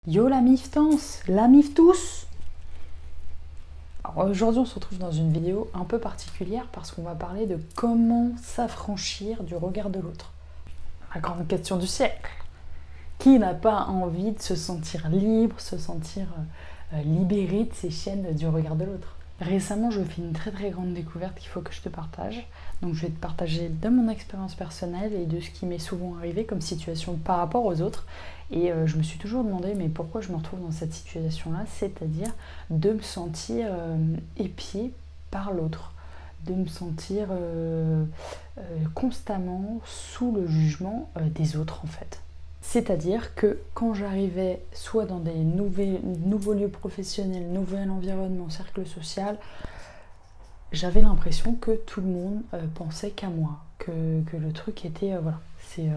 Yo la miftance, la miftous. Alors aujourd'hui on se retrouve dans une vidéo un peu particulière parce qu'on va parler de comment s'affranchir du regard de l'autre. La grande question du siècle. Qui n'a pas envie de se sentir libre, se sentir libéré de ses chaînes du regard de l'autre? Récemment, je fais une très grande découverte qu'il faut que je te partage. Donc je vais te partager de mon expérience personnelle et de ce qui m'est souvent arrivé comme situation par rapport aux autres. Et je me suis toujours demandé mais pourquoi je me retrouve dans cette situation-là, c'est-à-dire de me sentir épiée par l'autre, de me sentir constamment sous le jugement des autres en fait. C'est-à-dire que quand j'arrivais soit dans des nouveaux lieux professionnels, nouvel environnement, cercle social, j'avais l'impression que tout le monde pensait qu'à moi, que le truc était, voilà, c'est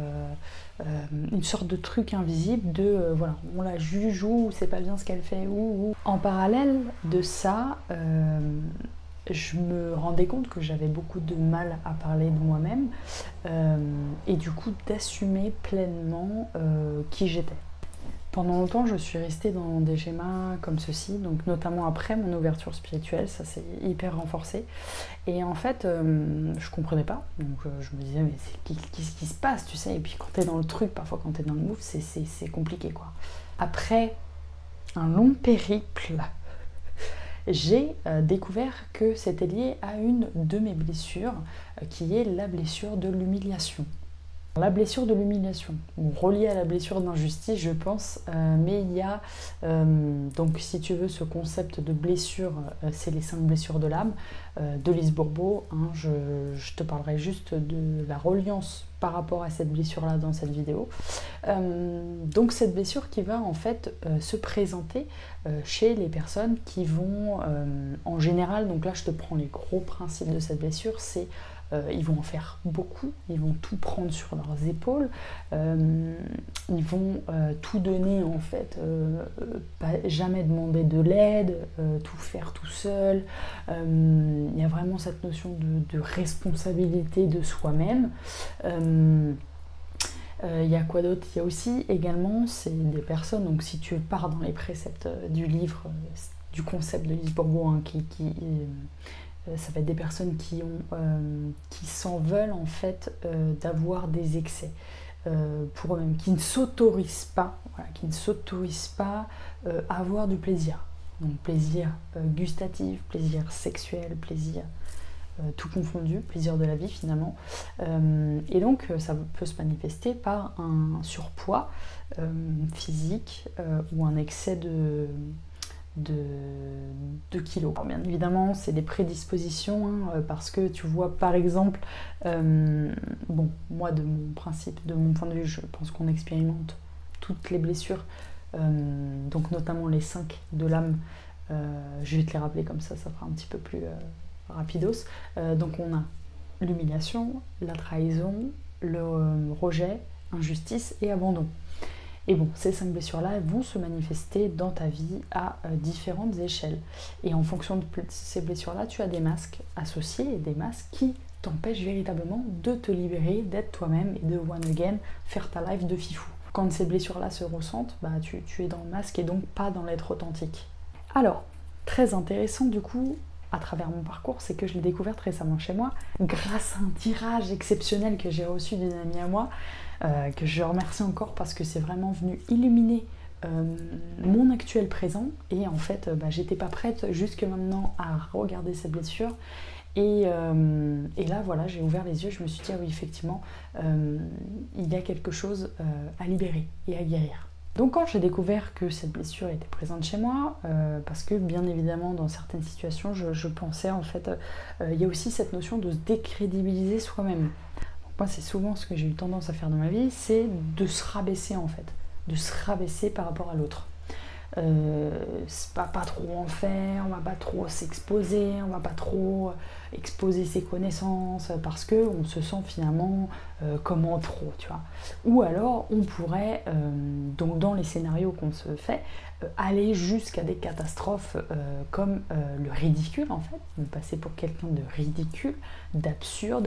une sorte de truc invisible de, voilà, on la juge ou c'est pas bien ce qu'elle fait ou. En parallèle de ça, je me rendais compte que j'avais beaucoup de mal à parler de moi-même et du coup d'assumer pleinement qui j'étais. Pendant longtemps, je suis restée dans des schémas comme ceci, donc notamment après mon ouverture spirituelle, ça s'est hyper renforcé. Et en fait, je comprenais pas, donc je me disais mais qu'est-ce qui se passe, tu sais. Et puis quand t'es dans le truc, parfois quand t'es dans le move, c'est compliqué quoi. Après un long périple, j'ai découvert que c'était lié à une de mes blessures, qui est la blessure de l'humiliation. La blessure de l'humiliation, reliée à la blessure d'injustice, je pense, mais il y a, donc si tu veux, ce concept de blessure, c'est les 5 blessures de l'âme, de Lise Bourbeau, hein, je te parlerai juste de la reliance par rapport à cette blessure-là dans cette vidéo. Donc cette blessure qui va en fait se présenter chez les personnes qui vont, en général, donc là je te prends les gros principes de cette blessure, c'est ils vont en faire beaucoup, ils vont tout prendre sur leurs épaules, ils vont tout donner en fait, pas jamais demander de l'aide, tout faire tout seul. Il y a vraiment cette notion de responsabilité de soi-même. Il y a quoi d'autre? Il y a aussi également, c'est des personnes, donc si tu pars dans les préceptes du livre, du concept de Lise Bourbeau, hein, ça va être des personnes qui s'en veulent en fait d'avoir des excès pour eux-mêmes, qui ne s'autorisent pas, voilà, à avoir du plaisir. Donc plaisir gustatif, plaisir sexuel, plaisir tout confondu, plaisir de la vie finalement. Et donc ça peut se manifester par un surpoids physique ou un excès de kilos. Alors, bien évidemment, c'est des prédispositions, hein, parce que tu vois, par exemple, bon, moi, de mon principe, de mon point de vue, je pense qu'on expérimente toutes les blessures, donc notamment les 5 de l'âme. Je vais te les rappeler comme ça fera un petit peu plus rapidos. Donc on a l'humiliation, la trahison, le rejet, injustice et abandon. Et bon, ces 5 blessures-là, elles vont se manifester dans ta vie à différentes échelles. Et en fonction de ces blessures-là, tu as des masques associés, des masques qui t'empêchent véritablement de te libérer, d'être toi-même et de one again, faire ta life de fifou. Quand ces blessures-là se ressentent, bah, tu es dans le masque et donc pas dans l'être authentique. Alors, très intéressant du coup, à travers mon parcours, c'est que je l'ai découverte récemment chez moi, grâce à un tirage exceptionnel que j'ai reçu d'une amie à moi, que je remercie encore parce que c'est vraiment venu illuminer mon actuel présent. Et en fait, j'étais pas prête jusque maintenant à regarder cette blessure. Et là, voilà, j'ai ouvert les yeux, je me suis dit, ah oui, effectivement, il y a quelque chose à libérer et à guérir. Donc quand j'ai découvert que cette blessure était présente chez moi, parce que bien évidemment dans certaines situations je pensais en fait, il y a aussi cette notion de se décrédibiliser soi-même. Donc moi c'est souvent ce que j'ai eu tendance à faire dans ma vie, c'est de se rabaisser en fait, de se rabaisser par rapport à l'autre. C'est pas trop en faire, on va pas trop s'exposer, on va pas trop exposer ses connaissances parce que on se sent finalement comme en trop, tu vois. Ou alors on pourrait, donc dans les scénarios qu'on se fait, aller jusqu'à des catastrophes comme le ridicule en fait, nous passer pour quelqu'un de ridicule, d'absurde,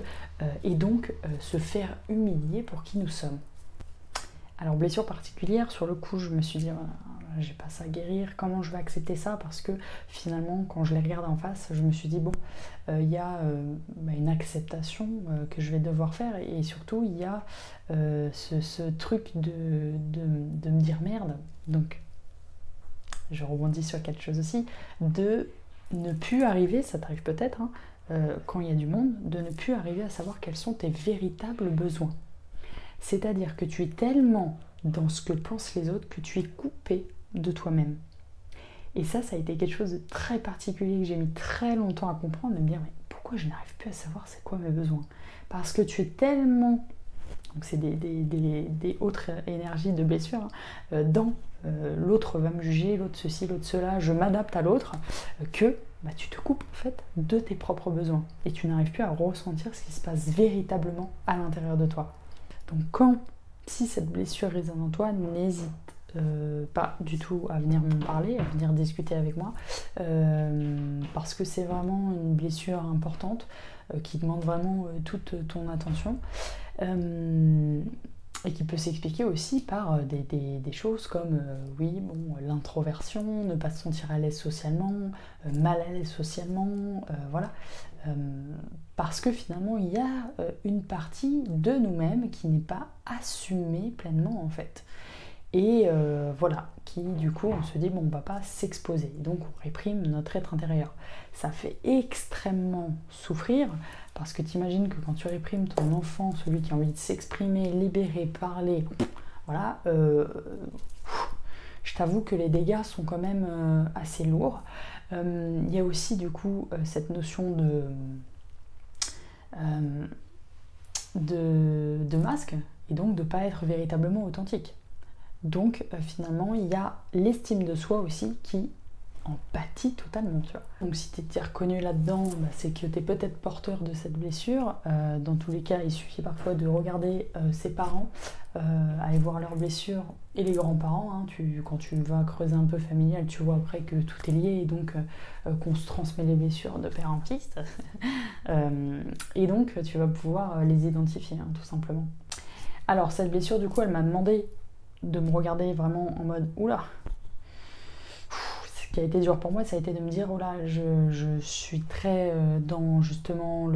et donc se faire humilier pour qui nous sommes. Alors blessure particulière, sur le coup je me suis dit, voilà, j'ai pas ça à guérir, comment je vais accepter ça? Parce que finalement, quand je les regarde en face, je me suis dit, bon, il y a une acceptation que je vais devoir faire, et surtout, il y a ce truc de me dire merde. Donc, je rebondis sur quelque chose aussi, de ne plus arriver, ça t'arrive peut-être, hein, quand il y a du monde, de ne plus arriver à savoir quels sont tes véritables besoins. C'est-à-dire que tu es tellement dans ce que pensent les autres que tu es coupé de toi-même. Et ça a été quelque chose de très particulier que j'ai mis très longtemps à comprendre, de me dire mais pourquoi je n'arrive plus à savoir c'est quoi mes besoins? Parce que tu es tellement, donc c'est des autres énergies de blessure, dans l'autre va me juger, l'autre ceci, l'autre cela, je m'adapte à l'autre, que tu te coupes en fait de tes propres besoins et tu n'arrives plus à ressentir ce qui se passe véritablement à l'intérieur de toi. Donc si cette blessure résonne en toi, n'hésite pas du tout à venir m'en parler, à venir discuter avec moi, parce que c'est vraiment une blessure importante qui demande vraiment toute ton attention, et qui peut s'expliquer aussi par des choses comme l'introversion, ne pas se sentir à l'aise socialement, mal à l'aise socialement, voilà. Parce que finalement il y a une partie de nous-mêmes qui n'est pas assumée pleinement en fait. Et voilà, qui du coup on se dit bon on va pas s'exposer, donc on réprime notre être intérieur. Ça fait extrêmement souffrir, parce que t'imagines que quand tu réprimes ton enfant, celui qui a envie de s'exprimer, libérer, parler, voilà, je t'avoue que les dégâts sont quand même assez lourds. Il y a aussi du coup cette notion de masque, et donc de ne pas être véritablement authentique. Donc finalement il y a l'estime de soi aussi qui en pâtit totalement, tu vois. Donc si tu t'es reconnu là-dedans, c'est que tu es peut-être porteur de cette blessure. Dans tous les cas, il suffit parfois de regarder ses parents, aller voir leurs blessures, et les grands-parents, hein, quand tu vas creuser un peu familial, tu vois après que tout est lié, et donc qu'on se transmet les blessures de père en fils. Et donc tu vas pouvoir les identifier, hein, tout simplement. Alors cette blessure, du coup, elle m'a demandé de me regarder vraiment en mode oula. Ce qui a été dur pour moi, ça a été de me dire oh là, je suis très dans justement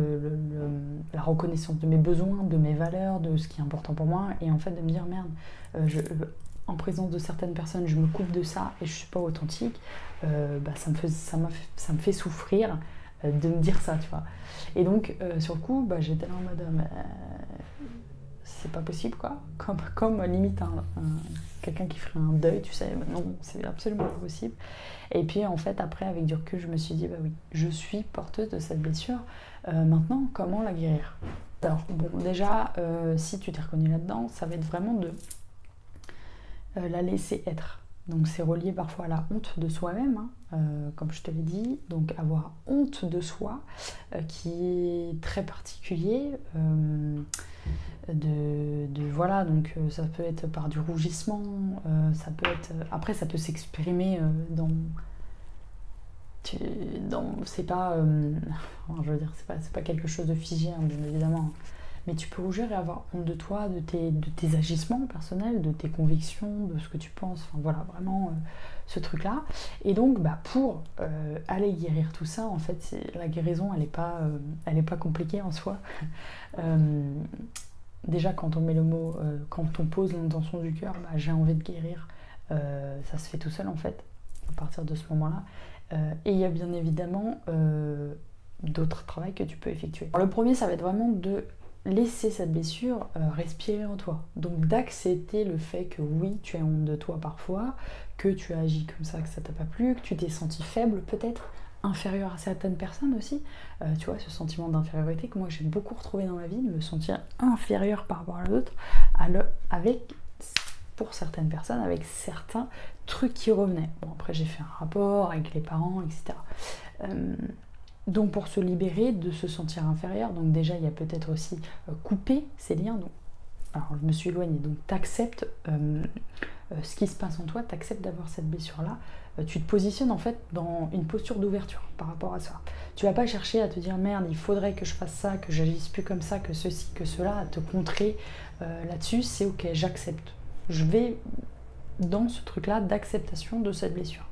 la reconnaissance de mes besoins, de mes valeurs, de ce qui est important pour moi, et en fait de me dire merde, en présence de certaines personnes, je me coupe de ça et je suis pas authentique. Ça me fait souffrir de me dire ça, tu vois. Et donc sur le coup, j'étais là en mode c'est pas possible quoi, comme limite quelqu'un qui ferait un deuil, tu sais, non, c'est absolument pas possible. Et puis en fait après avec du recul je me suis dit oui, je suis porteuse de cette blessure, maintenant comment la guérir? Alors bon, déjà si tu t'es reconnu là-dedans, ça va être vraiment de la laisser être. Donc c'est relié parfois à la honte de soi-même, hein, comme je te l'ai dit. Donc avoir honte de soi, qui est très particulier. Voilà, donc ça peut être par du rougissement, ça peut être. Après ça peut s'exprimer c'est pas. Je veux dire, c'est pas quelque chose de figé, hein, bien évidemment. Mais tu peux rougir et avoir honte de toi, de tes agissements personnels, de tes convictions, de ce que tu penses, enfin voilà, vraiment ce truc-là. Et donc, pour aller guérir tout ça, en fait, la guérison, elle est pas compliquée en soi. Déjà, quand on met le mot, quand on pose l'intention du cœur, j'ai envie de guérir, ça se fait tout seul, en fait, à partir de ce moment-là. Et il y a bien évidemment d'autres travaux que tu peux effectuer. Alors, le premier, ça va être vraiment de laisser cette blessure respirer en toi. Donc d'accepter le fait que oui, tu as honte de toi parfois, que tu as agi comme ça, que ça t'a pas plu, que tu t'es senti faible peut-être, inférieur à certaines personnes aussi. Tu vois, ce sentiment d'infériorité que moi j'ai beaucoup retrouvé dans ma vie, de me sentir inférieur par rapport à l'autre, avec, pour certaines personnes, avec certains trucs qui revenaient. Bon, après j'ai fait un rapport avec les parents, etc. Donc pour se libérer de se sentir inférieur, donc déjà il y a peut-être aussi couper ces liens. Donc, alors je me suis éloignée, donc t'acceptes ce qui se passe en toi, t'acceptes d'avoir cette blessure-là, tu te positionnes en fait dans une posture d'ouverture par rapport à ça. Tu vas pas chercher à te dire merde, il faudrait que je fasse ça, que j'agisse plus comme ça, que ceci, que cela, à te contrer là-dessus, c'est ok, j'accepte. Je vais dans ce truc-là d'acceptation de cette blessure.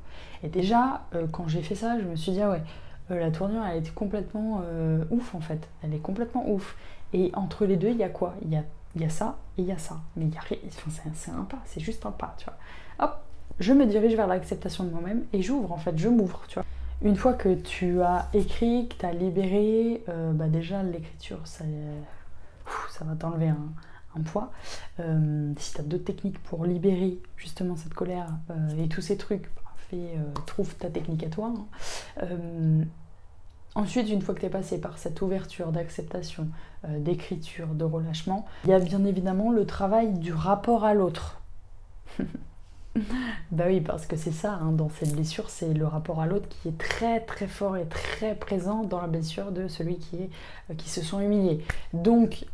Et déjà, quand j'ai fait ça, je me suis dit, ah ouais, la tournure, elle était complètement ouf en fait. Elle est complètement ouf. Et entre les deux, il y a quoi? Il y a ça et il y a ça. Mais il y a rien, enfin, c'est un pas, c'est juste un pas, tu vois. Hop, je me dirige vers l'acceptation de moi-même et j'ouvre en fait, je m'ouvre, tu vois. Une fois que tu as écrit, que tu as libéré, déjà l'écriture, ça va t'enlever un poids. Si tu as d'autres techniques pour libérer justement cette colère et tous ces trucs, trouve ta technique à toi. Ensuite, une fois que tu es passé par cette ouverture d'acceptation, d'écriture, de relâchement, il y a bien évidemment le travail du rapport à l'autre. Bah oui, parce que c'est ça, dans cette blessure, c'est le rapport à l'autre qui est très très fort et très présent dans la blessure de celui qui se sent humilié. Donc,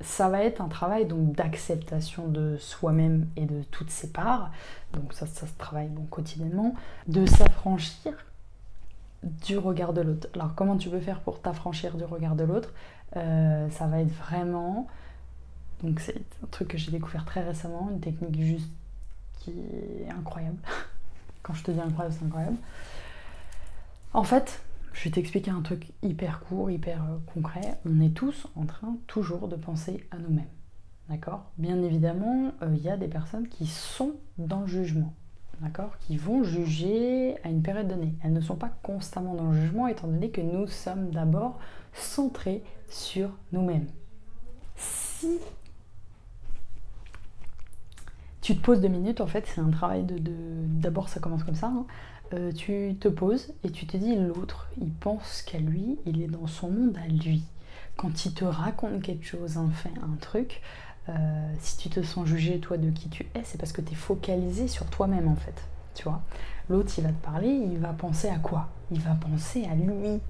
ça va être un travail d'acceptation de soi-même et de toutes ses parts. Donc ça se travaille quotidiennement. De s'affranchir du regard de l'autre. Alors comment tu peux faire pour t'affranchir du regard de l'autre? Ça va être vraiment... Donc c'est un truc que j'ai découvert très récemment, une technique juste qui est incroyable. Quand je te dis incroyable, c'est incroyable. En fait, je vais t'expliquer un truc hyper court, hyper concret. On est tous en train toujours de penser à nous-mêmes. D'accord? Bien évidemment, il y a des personnes qui sont dans le jugement. D'accord? Qui vont juger à une période donnée. Elles ne sont pas constamment dans le jugement, étant donné que nous sommes d'abord centrés sur nous-mêmes. Si tu te poses 2 minutes, en fait, c'est un travail d'abord, ça commence comme ça. Tu te poses et tu te dis, l'autre, il pense qu'à lui, il est dans son monde à lui. Quand il te raconte quelque chose, un fait, un truc, si tu te sens jugé, toi, de qui tu es, c'est parce que tu es focalisé sur toi-même, en fait. Tu vois, l'autre, il va te parler, il va penser à quoi? Il va penser à lui.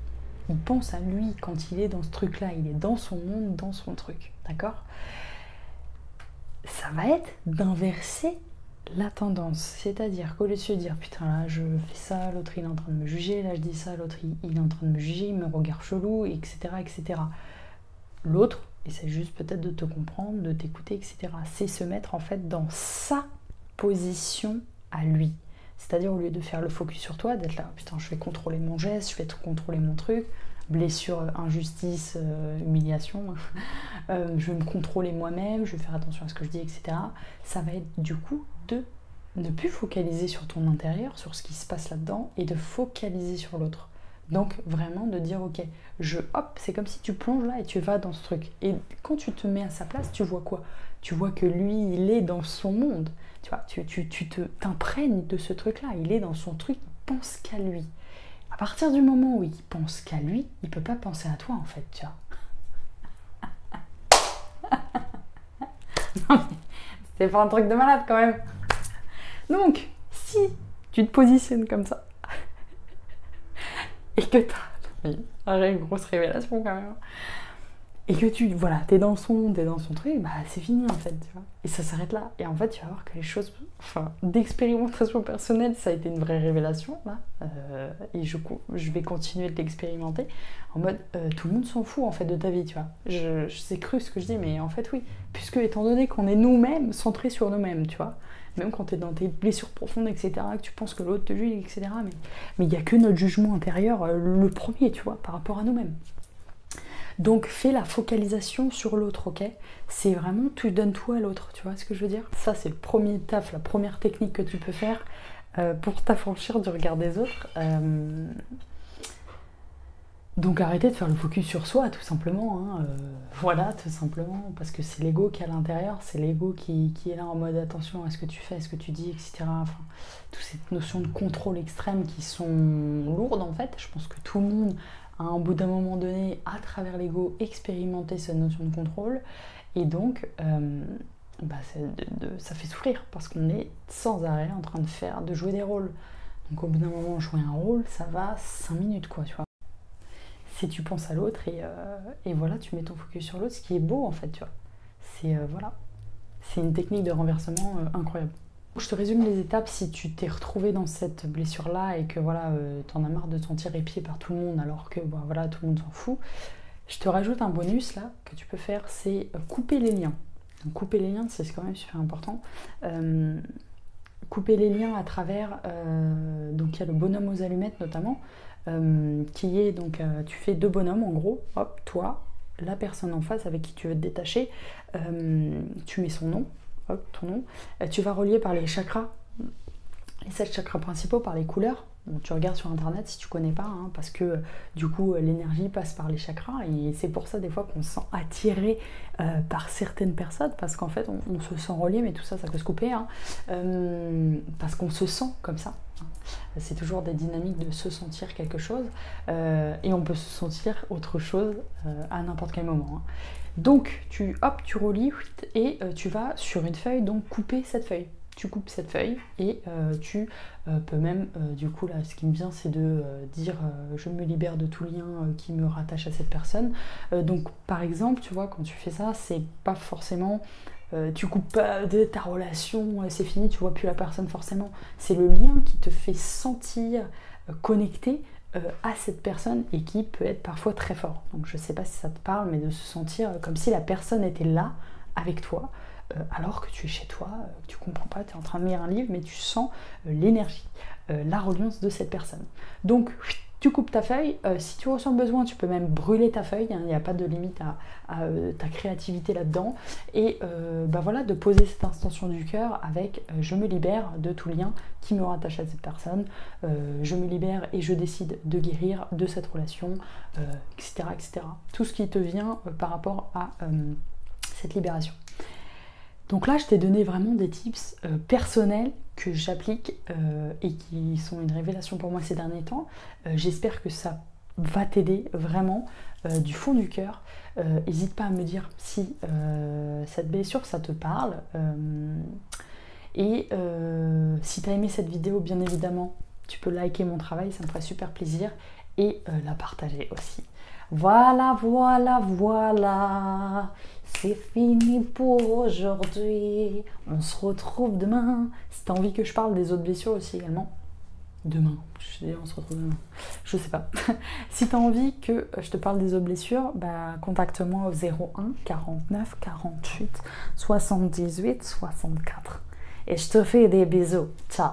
Il pense à lui quand il est dans ce truc-là. Il est dans son monde, dans son truc. D'accord? Ça va être d'inverser la tendance. C'est-à-dire qu'au lieu de se dire, putain, là, je fais ça, l'autre, il est en train de me juger, là, je dis ça, l'autre, il est en train de me juger, il me regarde chelou, etc., etc. L'autre, essaie juste peut-être de te comprendre, de t'écouter, etc. C'est se mettre, en fait, dans sa position à lui. C'est-à-dire, au lieu de faire le focus sur toi, d'être là, putain, je vais contrôler mon geste, je vais contrôler mon truc, blessure, injustice, humiliation, je vais me contrôler moi-même, je vais faire attention à ce que je dis, etc. Ça va être du coup de ne plus focaliser sur ton intérieur, sur ce qui se passe là-dedans, et de focaliser sur l'autre. Donc vraiment de dire, ok, c'est comme si tu plonges là et tu vas dans ce truc. Et quand tu te mets à sa place, tu vois quoi? Tu vois que lui, il est dans son monde. Tu vois, tu t'imprègnes de ce truc-là. Il est dans son truc, il pense qu'à lui. À partir du moment où il pense qu'à lui, il peut pas penser à toi en fait, tu vois. Non mais, c'est pas un truc de malade quand même. Donc, si tu te positionnes comme ça, et que t'as une grosse révélation quand même, et que t'es dans son monde, t'es dans son truc, bah c'est fini en fait, tu vois. Et ça s'arrête là. Et en fait, tu vas voir que les choses, d'expérimentation personnelle, ça a été une vraie révélation, là. Et je vais continuer de l'expérimenter en mode, tout le monde s'en fout en fait de ta vie, tu vois. C'est cru ce que je dis, mais en fait oui. Puisque étant donné qu'on est nous-mêmes, centrés sur nous-mêmes, tu vois. Même quand t'es dans tes blessures profondes, etc., que tu penses que l'autre te juge, etc. Mais il n'y a que notre jugement intérieur, le premier, tu vois, par rapport à nous-mêmes. Donc fais la focalisation sur l'autre, ok? C'est vraiment, tu donnes tout à l'autre, tu vois ce que je veux dire? Ça c'est le premier taf, la première technique que tu peux faire pour t'affranchir du regard des autres. Donc arrêtez de faire le focus sur soi, tout simplement. Voilà, tout simplement, parce que c'est l'ego qui est à l'intérieur, c'est l'ego qui est là en mode attention à ce que tu fais, à ce que tu dis, etc. Enfin, toutes ces notions de contrôle extrême qui sont lourdes en fait. Je pense que tout le monde a, au bout d'un moment donné, à travers l'ego, expérimenté cette notion de contrôle. Et donc, ça fait souffrir, parce qu'on est sans arrêt en train de jouer des rôles. Donc au bout d'un moment, jouer un rôle, ça va 5 minutes, quoi, tu vois. Si tu penses à l'autre et voilà, tu mets ton focus sur l'autre, ce qui est beau en fait, tu vois. C'est une technique de renversement incroyable. Je te résume les étapes si tu t'es retrouvé dans cette blessure-là et que voilà, t'en as marre de te sentir épié par tout le monde alors que tout le monde s'en fout. Je te rajoute un bonus là que tu peux faire, c'est couper les liens. Donc, couper les liens, c'est quand même super important. Couper les liens à travers, donc il y a le bonhomme aux allumettes notamment, qui est donc, tu fais 2 bonhommes en gros, hop, toi, la personne en face avec qui tu veux te détacher, tu mets son nom, hop, ton nom, tu vas relier par les chakras, les 7 chakras principaux, par les couleurs. Bon, tu regardes sur internet si tu connais pas, hein, parce que du coup l'énergie passe par les chakras et c'est pour ça des fois qu'on se sent attiré par certaines personnes, parce qu'en fait on se sent relié, mais tout ça peut se couper, hein, parce qu'on se sent comme ça, hein. C'est toujours des dynamiques de se sentir quelque chose, et on peut se sentir autre chose à n'importe quel moment, hein. Donc tu relies et tu vas sur une feuille donc couper cette feuille. Tu coupes cette feuille et tu peux même, du coup là ce qui me vient c'est de dire je me libère de tout lien qui me rattache à cette personne. Donc par exemple tu vois quand tu fais ça c'est pas forcément tu coupes pas de ta relation, c'est fini, tu vois plus la personne forcément. C'est le lien qui te fait sentir connecté à cette personne et qui peut être parfois très fort. Donc je sais pas si ça te parle, mais de se sentir comme si la personne était là avec toi, alors que tu es chez toi, que tu comprends pas, tu es en train de lire un livre, mais tu sens l'énergie, la reliance de cette personne. Donc, tu coupes ta feuille. Si tu ressens besoin, tu peux même brûler ta feuille. Il n'y a pas de limite à ta créativité là-dedans. Et bah voilà, de poser cette intention du cœur avec je me libère de tout lien qui me rattache à cette personne. Je me libère et je décide de guérir de cette relation, etc., etc. Tout ce qui te vient par rapport à cette libération. Donc là, je t'ai donné vraiment des tips personnels que j'applique et qui sont une révélation pour moi ces derniers temps. J'espère que ça va t'aider vraiment du fond du cœur. N'hésite pas à me dire si cette blessure, ça te parle. Et si tu as aimé cette vidéo, bien évidemment, tu peux liker mon travail, ça me ferait super plaisir. Et la partager aussi. Voilà, voilà, voilà. C'est fini pour aujourd'hui. On se retrouve demain. Si t'as envie que je parle des autres blessures aussi également. Demain. On se retrouve demain. Je sais pas. Si t'as envie que je te parle des autres blessures, bah, contacte-moi au 01 49 48 78 64. Et je te fais des bisous. Ciao.